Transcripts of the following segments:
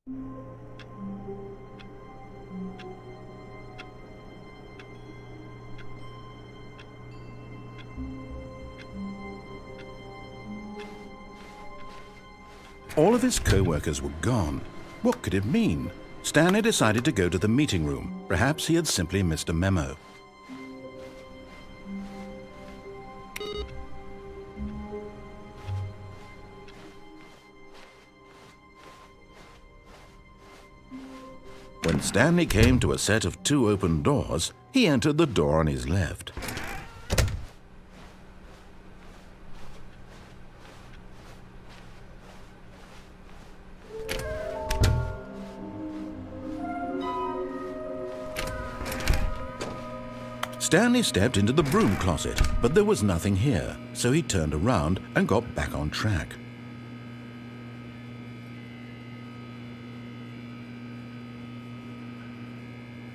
All of his co-workers were gone. What could it mean? Stanley decided to go to the meeting room. Perhaps he had simply missed a memo. When Stanley came to a set of 2 open doors, he entered the door on his left. Stanley stepped into the broom closet, but there was nothing here, so he turned around and got back on track.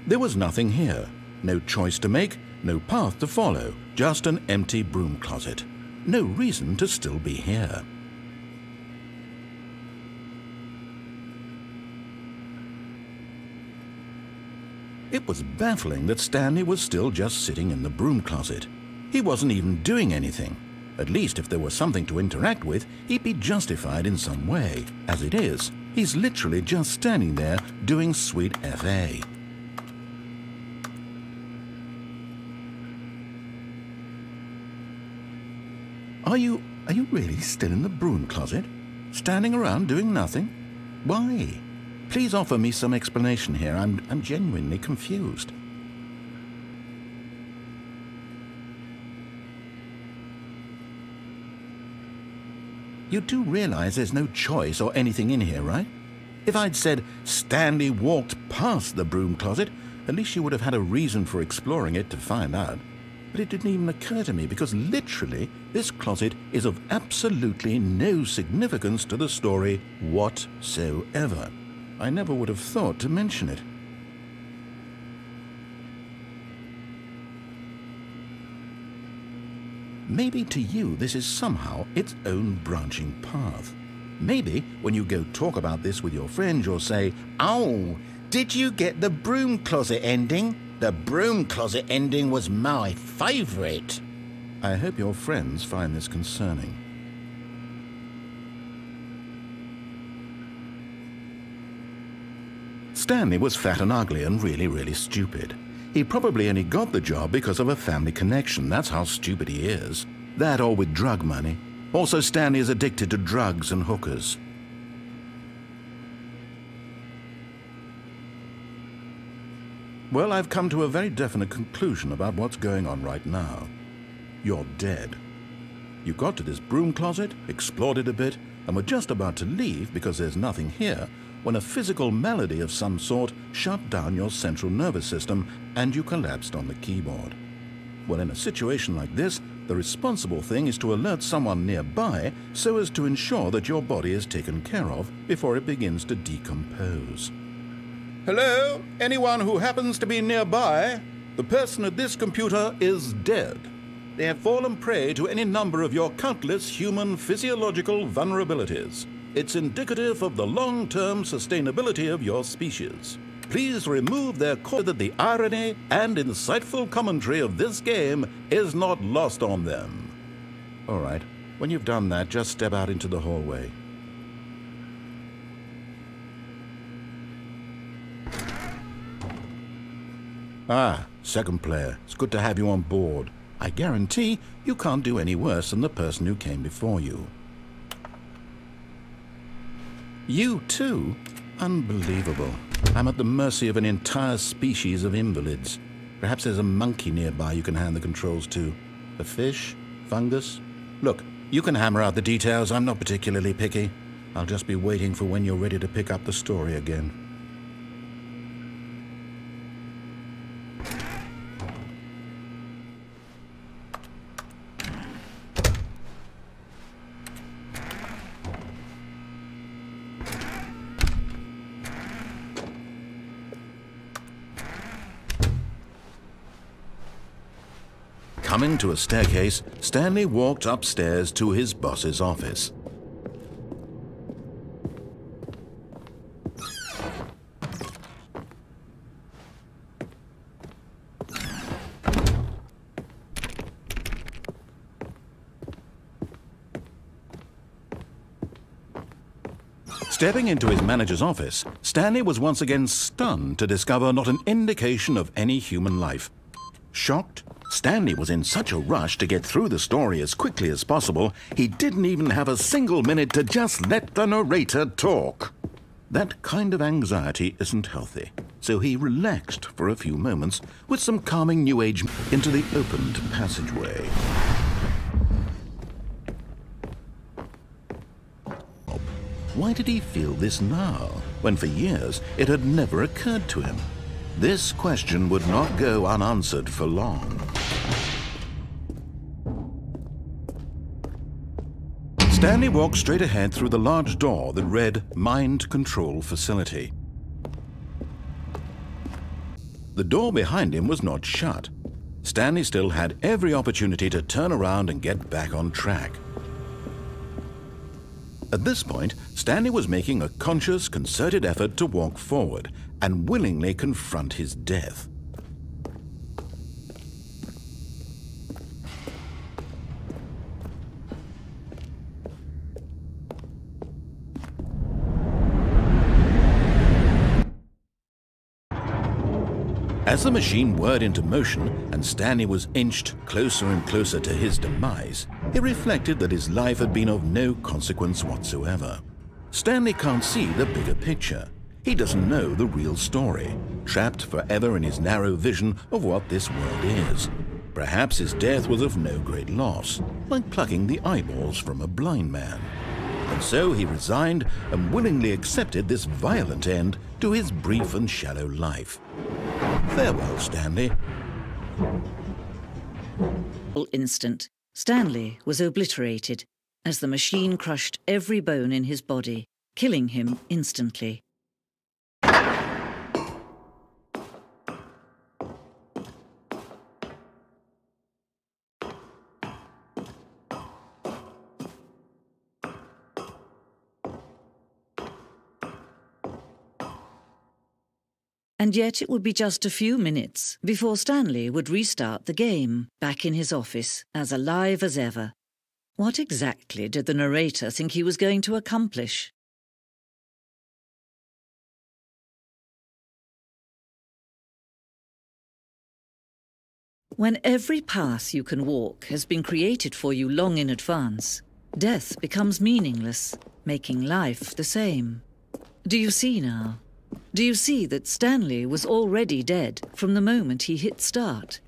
There was nothing here. No choice to make, no path to follow, just an empty broom closet. No reason to still be here. It was baffling that Stanley was still just sitting in the broom closet. He wasn't even doing anything. At least if there was something to interact with, he'd be justified in some way. As it is, he's literally just standing there doing sweet FA. Are you really still in the broom closet? Standing around doing nothing? Why? Please offer me some explanation here. I'm genuinely confused. You do realize there's no choice or anything in here, right? If I'd said Stanley walked past the broom closet, at least you would have had a reason for exploring it to find out. But it didn't even occur to me because literally this closet is of absolutely no significance to the story whatsoever. I never would have thought to mention it. Maybe to you this is somehow its own branching path. Maybe when you go talk about this with your friends you'll say, "Oh, did you get the broom closet ending? The broom closet ending was my favourite." I hope your friends find this concerning. Stanley was fat and ugly and really stupid. He probably only got the job because of a family connection. That's how stupid he is. That or with drug money. Also, Stanley is addicted to drugs and hookers. Well, I've come to a very definite conclusion about what's going on right now. You're dead. You got to this broom closet, explored it a bit, and were just about to leave because there's nothing here when a physical malady of some sort shut down your central nervous system and you collapsed on the keyboard. Well, in a situation like this, the responsible thing is to alert someone nearby so as to ensure that your body is taken care of before it begins to decompose. Hello? Anyone who happens to be nearby? The person at this computer is dead. They have fallen prey to any number of your countless human physiological vulnerabilities. It's indicative of the long-term sustainability of your species. Please remove their cause that the irony and insightful commentary of this game is not lost on them. All right, when you've done that, just step out into the hallway. Ah, second player. It's good to have you on board. I guarantee you can't do any worse than the person who came before you. You too? Unbelievable. I'm at the mercy of an entire species of invalids. Perhaps there's a monkey nearby you can hand the controls to. A fish? Fungus? Look, you can hammer out the details. I'm not particularly picky. I'll just be waiting for when you're ready to pick up the story again. Coming to a staircase, Stanley walked upstairs to his boss's office. Stepping into his manager's office, Stanley was once again stunned to discover not an indication of any human life. Shocked, Stanley was in such a rush to get through the story as quickly as possible, he didn't even have a single minute to just let the narrator talk. That kind of anxiety isn't healthy, so he relaxed for a few moments with some calming New Age into the opened passageway. Why did he feel this now, when for years it had never occurred to him? This question would not go unanswered for long. Stanley walked straight ahead through the large door that read Mind Control Facility. The door behind him was not shut. Stanley still had every opportunity to turn around and get back on track. At this point, Stanley was making a conscious, concerted effort to walk forward and willingly confront his death. As the machine whirred into motion and Stanley was inched closer and closer to his demise, he reflected that his life had been of no consequence whatsoever. Stanley can't see the bigger picture. He doesn't know the real story, trapped forever in his narrow vision of what this world is. Perhaps his death was of no great loss, like plucking the eyeballs from a blind man. And so he resigned and willingly accepted this violent end to his brief and shallow life. Farewell, Stanley. Instant, Stanley was obliterated as the machine crushed every bone in his body, killing him instantly. And yet it would be just a few minutes before Stanley would restart the game, back in his office, as alive as ever. What exactly did the narrator think he was going to accomplish? When every path you can walk has been created for you long in advance, death becomes meaningless, making life the same. Do you see now? Do you see that Stanley was already dead from the moment he hit start?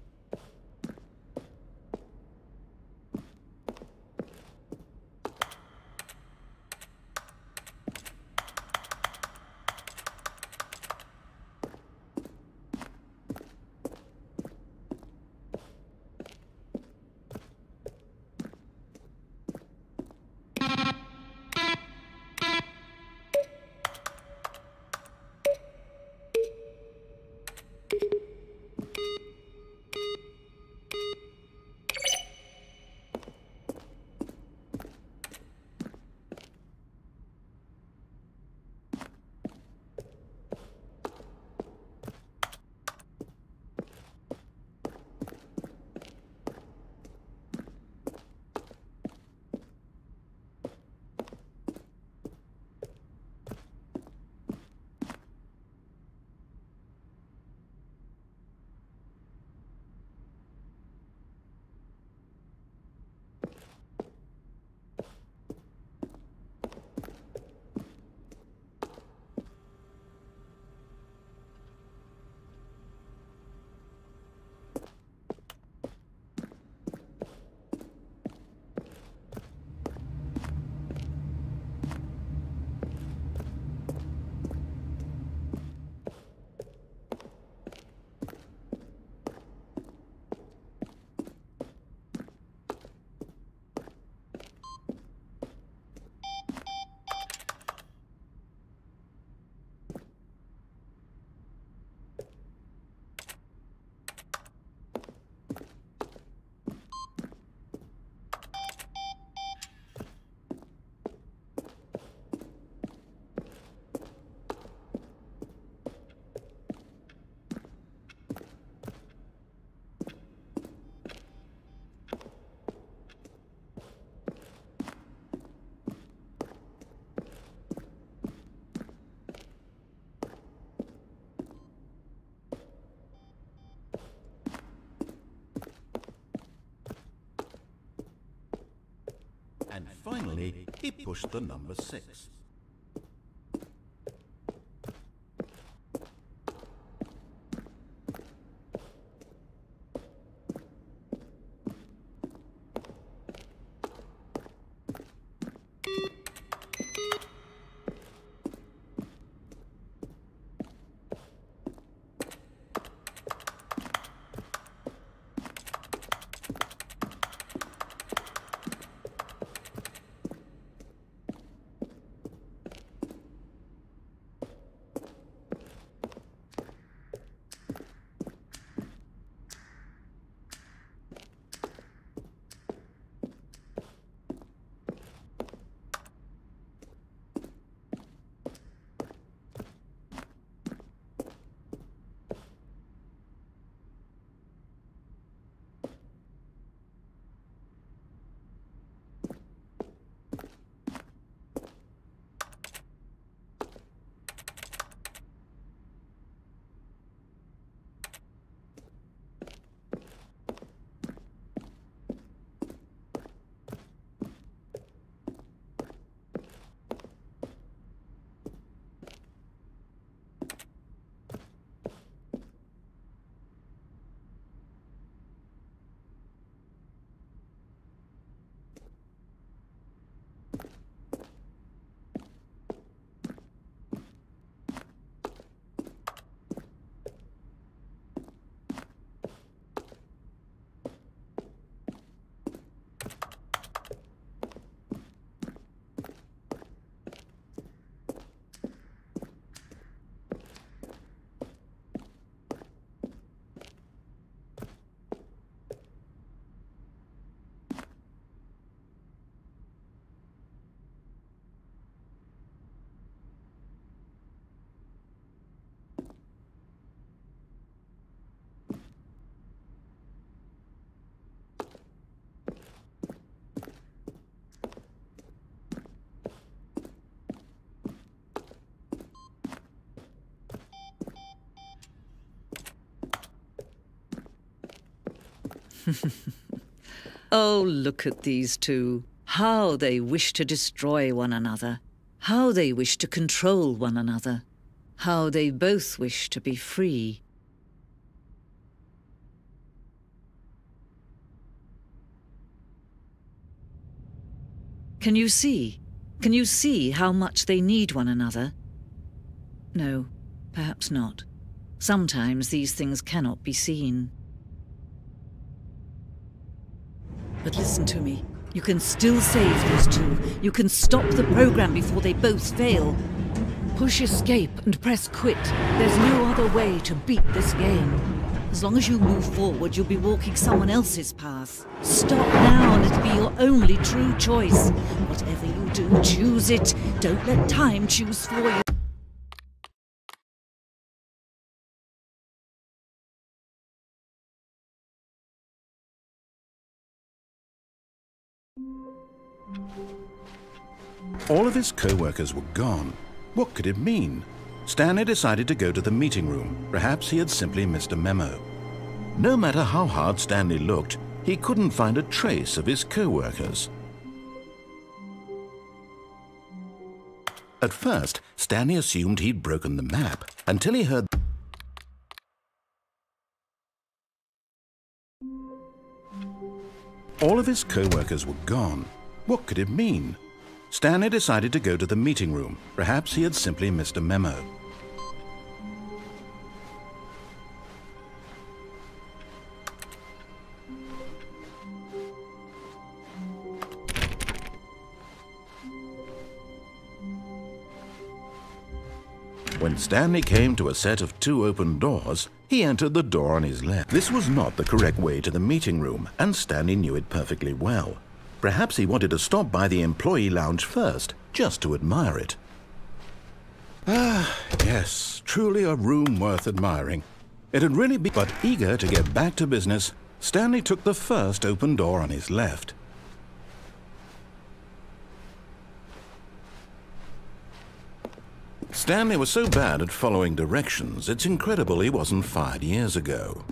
finally, he pushed the number 6. Oh, look at these two. How they wish to destroy one another. How they wish to control one another. How they both wish to be free. Can you see? Can you see how much they need one another? No, perhaps not. Sometimes these things cannot be seen. But listen to me. You can still save these two. You can stop the program before they both fail. Push escape and press quit. There's no other way to beat this game. As long as you move forward, you'll be walking someone else's path. Stop now and it'll be your only true choice. Whatever you do, choose it. Don't let time choose for you. All of his co-workers were gone. What could it mean? Stanley decided to go to the meeting room. Perhaps he had simply missed a memo. No matter how hard Stanley looked, he couldn't find a trace of his co-workers. At first, Stanley assumed he'd broken the map until he heard all of his co-workers were gone. What could it mean? Stanley decided to go to the meeting room. Perhaps he had simply missed a memo. When Stanley came to a set of 2 open doors, he entered the door on his left. This was not the correct way to the meeting room, and Stanley knew it perfectly well. Perhaps he wanted to stop by the employee lounge first, just to admire it. Ah, yes, truly a room worth admiring. It had really been, but eager to get back to business, Stanley took the first open door on his left. Stanley was so bad at following directions, it's incredible he wasn't fired years ago.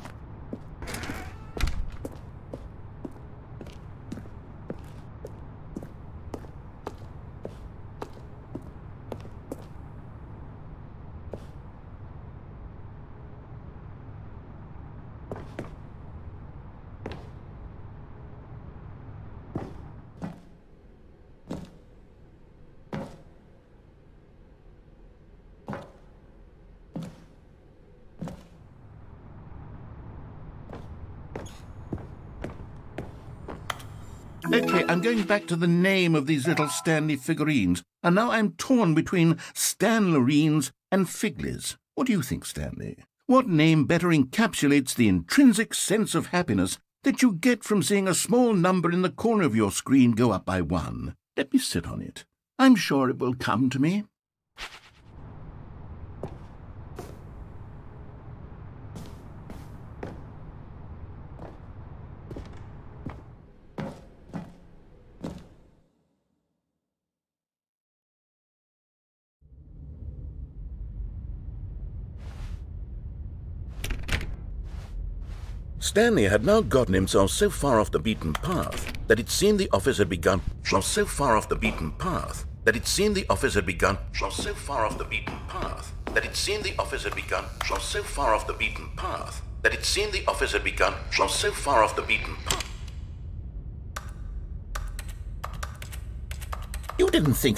Okay, I'm going back to the name of these little Stanley figurines, and now I'm torn between Stanlerines and Figlies. What do you think, Stanley? What name better encapsulates the intrinsic sense of happiness that you get from seeing a small number in the corner of your screen go up by 1? Let me sit on it. I'm sure it will come to me. Stanley had now gotten himself so far off the beaten path that it seemed the office had begun. So far off the beaten path that it seemed the office had begun. So far off the beaten path that it seemed the office had begun. So far off the beaten path that it seemed the office had begun. So far off the beaten path. You didn't think